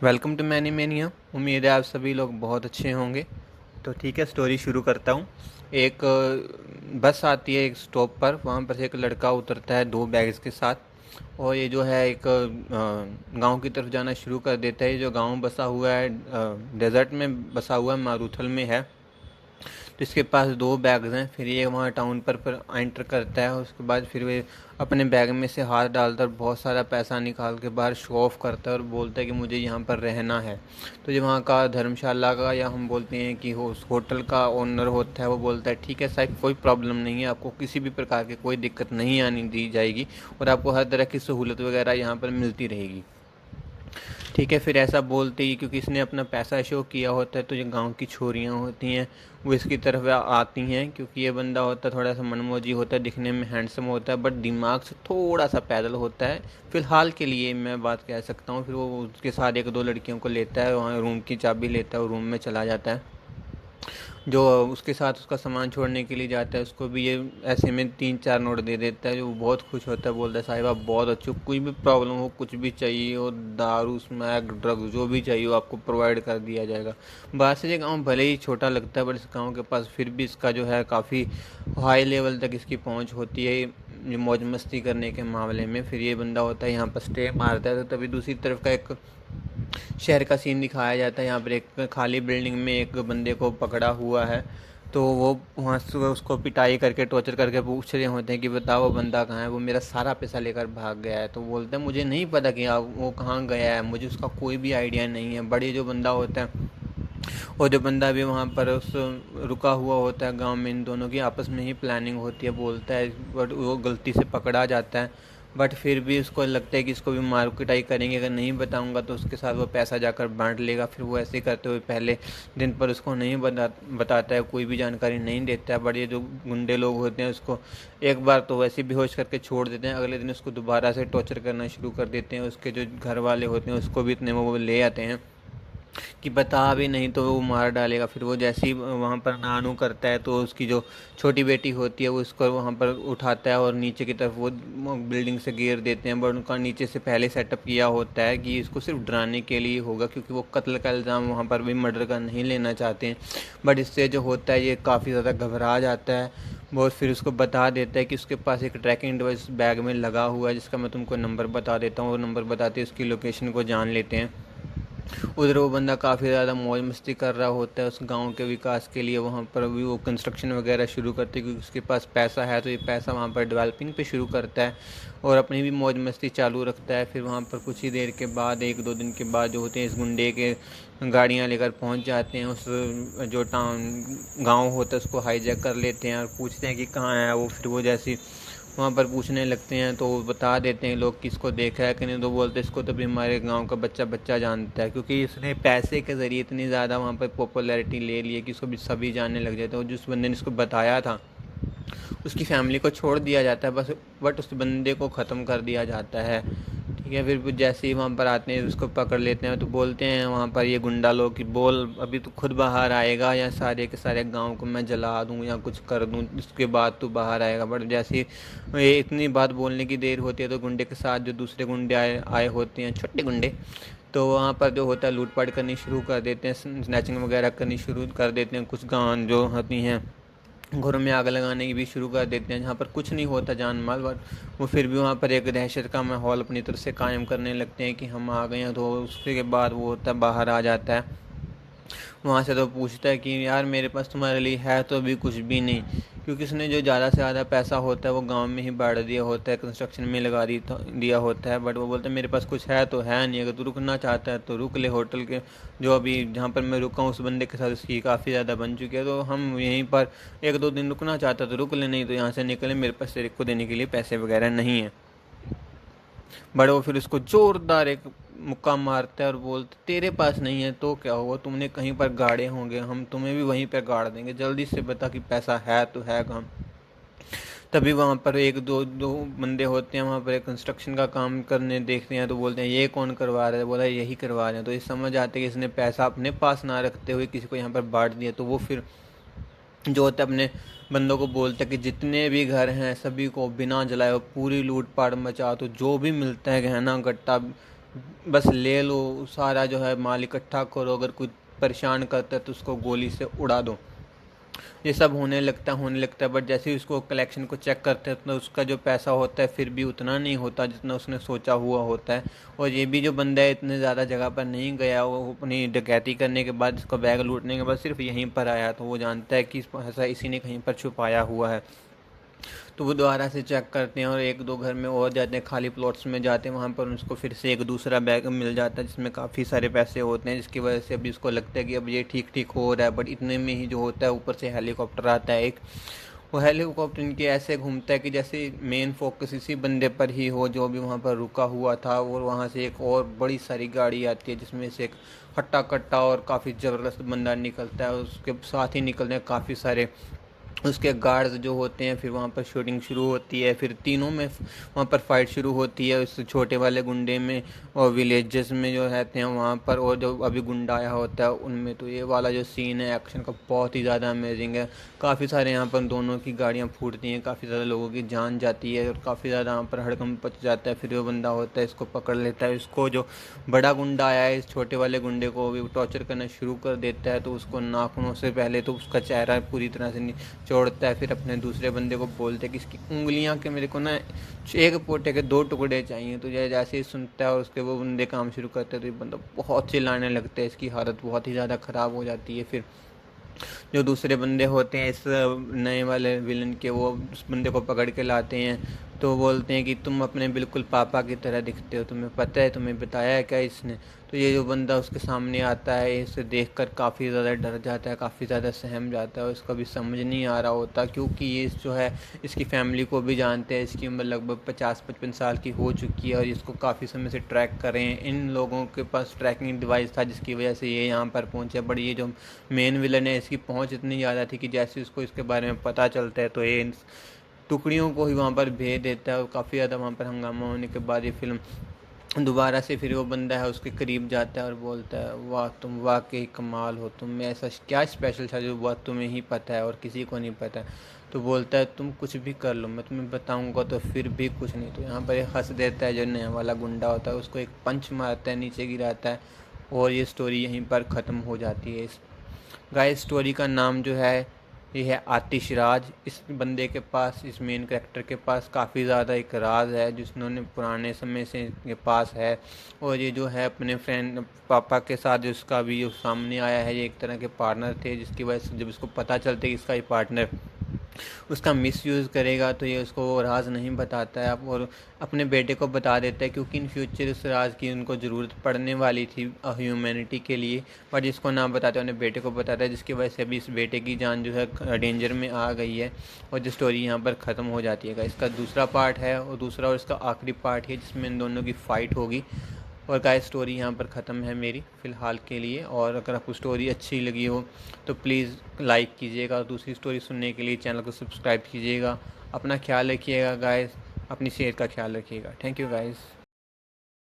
Welcome to many mania. उम्मीद है आप सभी लोग बहुत अच्छे होंगे। तो ठीक है, स्टोरी शुरू करता हूँ। एक बस आती है एक स्टॉप पर। वहाँ पर से एक लड़का उतरता है दो बैग्स के साथ, और ये जो है एक गांव की तरफ जाना शुरू कर देता है। जो गांव बसा हुआ है डेजर्ट में बसा हुआ है, मारूथल में है। तो इसके पास दो बैग्स हैं। फिर ये वहाँ टाउन पर एंटर करता है। उसके बाद फिर वे अपने बैग में से हाथ डालकर बहुत सारा पैसा निकाल के बाहर शो ऑफ करता है और बोलता है कि मुझे यहाँ पर रहना है। तो जो वहाँ का धर्मशाला का, या हम बोलते हैं कि उस होटल का ओनर होता है, वो बोलता है ठीक है साहब, कोई प्रॉब्लम नहीं है, आपको किसी भी प्रकार की कोई दिक्कत नहीं आनी दी जाएगी और आपको हर तरह की सहूलत वगैरह यहाँ पर मिलती रहेगी। ठीक है, फिर ऐसा बोलते ही, क्योंकि इसने अपना पैसा शो किया होता है, तो जो गांव की छोरियां होती हैं वो इसकी तरफ आती हैं। क्योंकि ये बंदा होता है थोड़ा सा मनमोजी होता है, दिखने में हैंडसम होता है, बट दिमाग से थोड़ा सा पैदल होता है फिलहाल के लिए, मैं बात कह सकता हूँ। फिर वो उसके साथ एक दो लड़कियों को लेता है, वहाँ रूम की चाबी लेता है और रूम में चला जाता है। जो उसके साथ उसका सामान छोड़ने के लिए जाता है, उसको भी ये ऐसे में 3-4 नोट दे देता है। जो बहुत खुश होता है, बोलता है साहिब आप बहुत अच्छे हो, कोई भी प्रॉब्लम हो, कुछ भी चाहिए हो, दारू स्मैक ड्रग जो भी चाहिए हो आपको प्रोवाइड कर दिया जाएगा। बाहर से ये गाँव भले ही छोटा लगता है, बट इस गाँव के पास फिर भी इसका जो है काफ़ी हाई लेवल तक इसकी पहुँच होती है ये मौज मस्ती करने के मामले में। फिर ये बंदा होता है यहाँ पर स्टे मारता है। तो तभी दूसरी तरफ का एक शहर का सीन दिखाया जाता है। यहाँ पर एक खाली बिल्डिंग में एक बंदे को पकड़ा हुआ है। तो वो वहाँ से उसको पिटाई करके टॉर्चर करके पूछ रहे होते हैं कि बताओ वो बंदा कहाँ है, वो मेरा सारा पैसा लेकर भाग गया है। तो बोलता है मुझे नहीं पता कि वो कहाँ गया है, मुझे उसका कोई भी आइडिया नहीं है। बड़े जो बंदा होता है, और जो बंदा भी वहाँ पर उस रुका हुआ होता है गांव में, इन दोनों की आपस में ही प्लानिंग होती है, बोलता है, बट वो गलती से पकड़ा जाता है। बट फिर भी उसको लगता है कि इसको भी मार कुटाई करेंगे, अगर नहीं बताऊंगा तो उसके साथ वो पैसा जाकर बांट लेगा। फिर वो ऐसे करते हुए पहले दिन पर उसको नहीं बताता है, कोई भी जानकारी नहीं देता है। बट ये जो गुंडे लोग होते हैं उसको एक बार तो वैसे बेहोश करके छोड़ देते हैं, अगले दिन उसको दोबारा से टॉर्चर करना शुरू कर देते हैं। उसके जो घर वाले होते हैं उसको भी इतने वो ले आते हैं कि बता भी नहीं तो वो मार डालेगा। फिर वो जैसे ही वहाँ पर नानू करता है, तो उसकी जो छोटी बेटी होती है वो उसको वहाँ पर उठाता है और नीचे की तरफ वो बिल्डिंग से गिर देते हैं। बट उनका नीचे से पहले सेटअप किया होता है कि इसको सिर्फ डराने के लिए होगा, क्योंकि वो कत्ल का इल्ज़ाम वहाँ पर भी मर्डर का नहीं लेना चाहते हैं। बट इससे जो होता है ये काफ़ी ज़्यादा घबरा जाता है बहुत। फिर उसको बता देता है कि उसके पास एक ट्रैकिंग डिवाइस बैग में लगा हुआ है, जिसका मैं तुमको नंबर बता देता हूँ। वो नंबर बताते उसकी लोकेशन को जान लेते हैं। उधर वो बंदा काफ़ी ज़्यादा मौज मस्ती कर रहा होता है उस गांव के विकास के लिए। वहाँ पर भी वो कंस्ट्रक्शन वगैरह शुरू करते हैं, क्योंकि उसके पास पैसा है, तो ये पैसा वहाँ पर डेवलपिंग पे शुरू करता है और अपनी भी मौज मस्ती चालू रखता है। फिर वहाँ पर कुछ ही देर के बाद, 1-2 दिन के बाद जो होते हैं, इस गुंडे के गाड़ियाँ लेकर पहुँच जाते हैं उस जो टाउन गाँव होता है उसको हाईजैक कर लेते हैं और पूछते हैं कि कहाँ है वो। फिर वो जैसी वहाँ पर पूछने लगते हैं तो वो बता देते हैं लोग कि इसको देखा है कि नहीं। तो बोलते इसको तो भी हमारे गांव का बच्चा बच्चा जानता है, क्योंकि इसने पैसे के ज़रिए इतनी ज़्यादा वहाँ पर पॉपुलैरिटी ले ली है कि इसको भी सभी जानने लग जाते हैं। और जिस बंदे ने इसको बताया था उसकी फैमिली को छोड़ दिया जाता है बस, बट उस बंदे को ख़त्म कर दिया जाता है। ठीक है, फिर जैसे ही वहाँ पर आते हैं उसको पकड़ लेते हैं, तो बोलते हैं वहाँ पर ये गुंडा लोग कि बोल अभी तो खुद बाहर आएगा, या सारे के सारे गांव को मैं जला दूँ या कुछ कर दूँ, इसके बाद तू बाहर आएगा। बट जैसे ही ये इतनी बात बोलने की देर होती है, तो गुंडे के साथ जो दूसरे गुंडे आए आए होते हैं, छोटे गुंडे, तो वहाँ पर जो होता है लूटपाट करनी शुरू कर देते हैं, स्नैचिंग वगैरह करनी शुरू कर देते हैं। कुछ गांव जो होती हैं घरों में आग लगाने की भी शुरू कर देते हैं, जहाँ पर कुछ नहीं होता जान माल, बट वो फिर भी वहाँ पर एक दहशत का माहौल अपनी तरफ से कायम करने लगते हैं कि हम आ गए हैं। तो उसके बाद वो होता है बाहर आ जाता है वहाँ से। तो पूछता है कि यार मेरे पास तुम्हारे लिए है तो अभी कुछ भी नहीं, क्योंकि उसने जो ज़्यादा से ज़्यादा पैसा होता है वो गांव में ही बांट दिया होता है, कंस्ट्रक्शन में लगा दिया होता है। बट वो बोलता है मेरे पास कुछ है तो है नहीं, अगर तू रुकना चाहता है तो रुक ले। होटल के जो अभी जहाँ पर मैं रुका हूँ उस बंदे के साथ उसकी काफ़ी ज़्यादा बन चुकी है, तो हम यहीं पर 1-2 दिन रुकना चाहता तो रुक ले, नहीं तो यहाँ से निकले, मेरे पास तेरे को देने के लिए पैसे वगैरह नहीं है। बट वो फिर उसको जोरदार एक मुक्का मारता है और बोलते तेरे पास नहीं है तो क्या हुआ, तुमने कहीं पर गाड़े होंगे, हम तुम्हें भी वहीं पर गाड़ देंगे, जल्दी से बता कि पैसा है तो है कहाँ। तभी वहाँ पर एक दो दो बंदे होते हैं वहाँ पर कंस्ट्रक्शन का काम करने देखते हैं, तो बोलते हैं ये कौन करवा रहा है, बोला यही करवा रहे हैं। तो ये समझ आते हैं कि इसने पैसा अपने पास ना रखते हुए किसी को यहाँ पर बांट दिया। तो वो फिर जो होता है अपने बंदों को बोलता है कि जितने भी घर हैं सभी को बिना जलाए पूरी लूट पाट मचा, तो जो भी मिलता है गहना गट्टा बस ले लो सारा जो है माल इकट्ठा करो, अगर कोई परेशान करता है तो उसको गोली से उड़ा दो। ये सब होने लगता है। बट जैसे ही उसको कलेक्शन को चेक करते हैं तो उसका जो पैसा होता है फिर भी उतना नहीं होता जितना उसने सोचा हुआ होता है। और ये भी जो बंदा है इतने ज़्यादा जगह पर नहीं गया, वो अपनी डकैती करने के बाद, इसका बैग लूटने के बाद सिर्फ यहीं पर आया, तो वो जानता है कि पैसा इसी ने कहीं पर छुपाया हुआ है। तो वो दोबारा से चेक करते हैं और एक दो घर में और जाते हैं, खाली प्लॉट्स में जाते हैं, वहाँ पर उसको फिर से एक दूसरा बैग मिल जाता है जिसमें काफ़ी सारे पैसे होते हैं, जिसकी वजह से अभी उसको लगता है कि अब ये ठीक ठीक हो रहा है। बट इतने में ही जो होता है ऊपर से हेलीकॉप्टर आता है एक। वो हेलीकॉप्टर इनके ऐसे घूमता है कि जैसे मेन फोकस इसी बंदे पर ही हो जो भी वहाँ पर रुका हुआ था। और वहाँ से एक और बड़ी सारी गाड़ी आती है जिसमें से एक हट्टा कट्टा और काफ़ी ज़बरदस्त बंदा निकलता है, और उसके साथ ही निकलते हैं काफ़ी सारे उसके गार्ड्स जो होते हैं। फिर वहाँ पर शूटिंग शुरू होती है, फिर तीनों में वहाँ पर फाइट शुरू होती है, उस छोटे वाले गुंडे में और विलेजेस में जो रहते हैं वहाँ पर, और जो अभी गुंडा आया होता है उनमें। तो ये वाला जो सीन है एक्शन का बहुत ही ज़्यादा अमेजिंग है। काफ़ी सारे यहाँ पर दोनों की गाड़ियाँ फूटती हैं, काफ़ी ज़्यादा लोगों की जान जाती है और काफ़ी ज़्यादा यहाँ पर हड़कंप मच जाता है। फिर वो बंदा होता है इसको पकड़ लेता है, इसको जो बड़ा गुंडा आया है इस छोटे वाले गुंडे को भी टॉर्चर करना शुरू कर देता है। तो उसको नाखूनों से पहले तो उसका चेहरा पूरी तरह से छोड़ता है, फिर अपने दूसरे बंदे को बोलते हैं कि इसकी उंगलियां के मेरे को ना एक पोटे के दो टुकड़े चाहिए। तो जैसे ही सुनता है और उसके वो बंदे काम शुरू करते हैं तो ये बंदा बहुत चिल्लाने लगता है, इसकी हालत बहुत ही ज़्यादा ख़राब हो जाती है। फिर जो दूसरे बंदे होते हैं इस नए वाले विलन के, वो उस बंदे को पकड़ के लाते हैं। तो बोलते हैं कि तुम अपने बिल्कुल पापा की तरह दिखते हो, तुम्हें पता है, तुम्हें बताया है क्या इसने। तो ये जो बंदा उसके सामने आता है इसे देखकर काफ़ी ज़्यादा डर जाता है, काफ़ी ज़्यादा सहम जाता है, और इसका भी समझ नहीं आ रहा होता क्योंकि ये जो है इसकी फैमिली को भी जानते हैं। इसकी उम्र लगभग 50-55 साल की हो चुकी है और इसको काफ़ी समय से ट्रैक कर रहे हैं। इन लोगों के पास ट्रैकिंग डिवाइस था जिसकी वजह से ये यहाँ पर पहुँचे। बट ये जो मेन विलन है इसकी पहुँच इतनी ज़्यादा थी कि जैसे उसको इसके बारे में पता चलता है तो ये इन टुकड़ियों को ही वहाँ पर भेज देता है। और काफ़ी ज़्यादा वहाँ पर हंगामा होने के बाद ये फिल्म दोबारा से फिर वो बंदा है उसके करीब जाता है और बोलता है, वाह तुम वाकई कमाल हो, तुम में ऐसा क्या स्पेशल था जो बात तुम्हें ही पता है और किसी को नहीं पता। तो बोलता है तुम कुछ भी कर लो मैं तुम्हें बताऊंगा तो फिर भी कुछ नहीं। तो यहाँ पर ये हंस देता है, जो नया वाला गुंडा होता है उसको एक पंच मारता है, नीचे गिराता है, और ये स्टोरी यहीं पर ख़त्म हो जाती है। इस गाइस स्टोरी का नाम जो है ये है आतिश राज। इस बंदे के पास, इस मेन कैरेक्टर के पास काफ़ी ज़्यादा एक राज है जिसने पुराने समय से के पास है। और ये जो है अपने फ्रेंड पापा के साथ जो उसका भी जो सामने आया है, ये एक तरह के पार्टनर थे, जिसकी वजह से जब इसको पता चलता है कि इसका ये पार्टनर उसका मिसयूज़ करेगा तो ये उसको वो राज नहीं बताता है और अपने बेटे को बता देता है, क्योंकि इन फ्यूचर उस राज की उनको ज़रूरत पड़ने वाली थी ह्यूमैनिटी के लिए। बट इसको ना बताते अपने बेटे को बताता है, जिसकी वजह से अभी इस बेटे की जान जो है डेंजर में आ गई है। और जो स्टोरी यहाँ पर ख़त्म हो जाती है। इसका दूसरा पार्ट है और दूसरा और इसका आखिरी पार्ट है जिसमें इन दोनों की फ़ाइट होगी। और गाइस स्टोरी यहाँ पर ख़त्म है मेरी फ़िलहाल के लिए। और अगर आपको स्टोरी अच्छी लगी हो तो प्लीज़ लाइक कीजिएगा, और दूसरी स्टोरी सुनने के लिए चैनल को सब्सक्राइब कीजिएगा। अपना ख्याल रखिएगा गाइस, अपनी सेहत का ख्याल रखिएगा। Thank you guys.